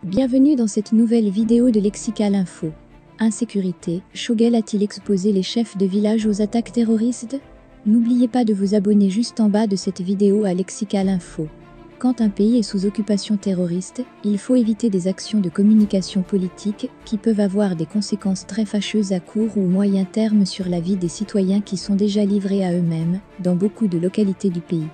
Bienvenue dans cette nouvelle vidéo de Lexical Info. Insécurité, Shogel a-t-il exposé les chefs de village aux attaques terroristes? N'oubliez pas de vous abonner juste en bas de cette vidéo à Lexical Info. Quand un pays est sous occupation terroriste, il faut éviter des actions de communication politique qui peuvent avoir des conséquences très fâcheuses à court ou moyen terme sur la vie des citoyens qui sont déjà livrés à eux-mêmes dans beaucoup de localités du pays.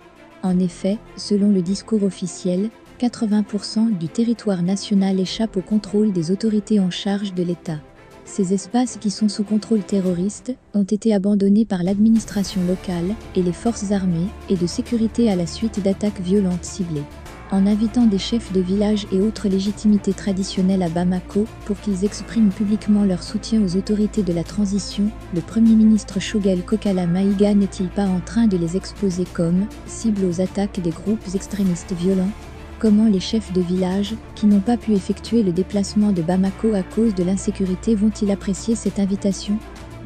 En effet, selon le discours officiel, 80% du territoire national échappe au contrôle des autorités en charge de l'État. Ces espaces qui sont sous contrôle terroriste ont été abandonnés par l'administration locale et les forces armées et de sécurité à la suite d'attaques violentes ciblées. En invitant des chefs de village et autres légitimités traditionnelles à Bamako pour qu'ils expriment publiquement leur soutien aux autorités de la transition, le Premier ministre Shogel Kokala Maïga n'est-il pas en train de les exposer comme cibles aux attaques des groupes extrémistes violents? Comment les chefs de village, qui n'ont pas pu effectuer le déplacement de Bamako à cause de l'insécurité, vont-ils apprécier cette invitation?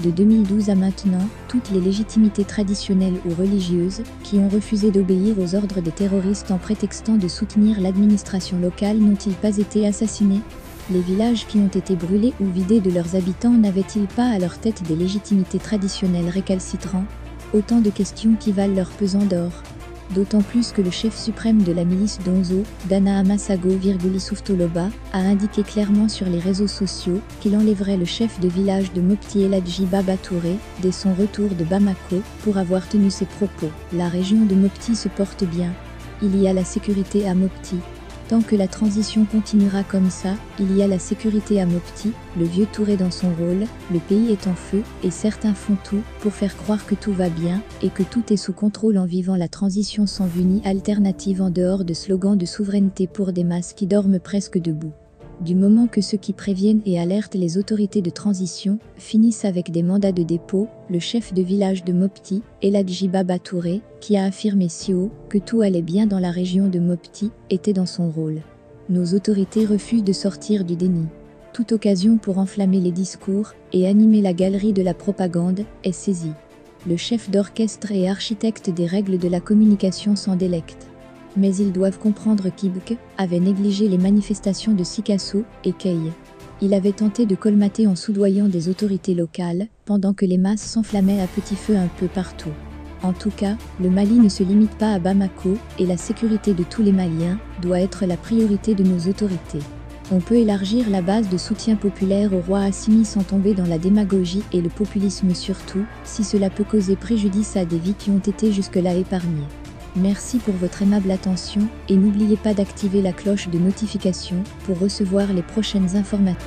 De 2012 à maintenant, toutes les légitimités traditionnelles ou religieuses, qui ont refusé d'obéir aux ordres des terroristes en prétextant de soutenir l'administration locale, n'ont-ils pas été assassinés? Les villages qui ont été brûlés ou vidés de leurs habitants n'avaient-ils pas à leur tête des légitimités traditionnelles récalcitrants? Autant de questions qui valent leur pesant d'or. D'autant plus que le chef suprême de la milice d'Onzo, Dana Amasago Souftoloba, a indiqué clairement sur les réseaux sociaux qu'il enlèverait le chef de village de Mopti Eladji Baba Touré dès son retour de Bamako pour avoir tenu ses propos. La région de Mopti se porte bien. Il y a la sécurité à Mopti. Tant que la transition continuera comme ça, il y a la sécurité à Mopti, le vieux Touré dans son rôle, le pays est en feu, et certains font tout pour faire croire que tout va bien, et que tout est sous contrôle en vivant la transition sans vue ni alternative en dehors de slogans de souveraineté pour des masses qui dorment presque debout. Du moment que ceux qui préviennent et alertent les autorités de transition finissent avec des mandats de dépôt, le chef de village de Mopti, Eladji Baba Touré, qui a affirmé si haut que tout allait bien dans la région de Mopti, était dans son rôle. Nos autorités refusent de sortir du déni. Toute occasion pour enflammer les discours et animer la galerie de la propagande est saisie. Le chef d'orchestre et architecte des règles de la communication s'en délecte. Mais ils doivent comprendre qu'Ibk avait négligé les manifestations de Sikasso et Kei. Il avait tenté de colmater en soudoyant des autorités locales, pendant que les masses s'enflammaient à petit feu un peu partout. En tout cas, le Mali ne se limite pas à Bamako, et la sécurité de tous les Maliens doit être la priorité de nos autorités. On peut élargir la base de soutien populaire au roi Assimi sans tomber dans la démagogie et le populisme surtout, si cela peut causer préjudice à des vies qui ont été jusque-là épargnées. Merci pour votre aimable attention et n'oubliez pas d'activer la cloche de notification pour recevoir les prochaines informations.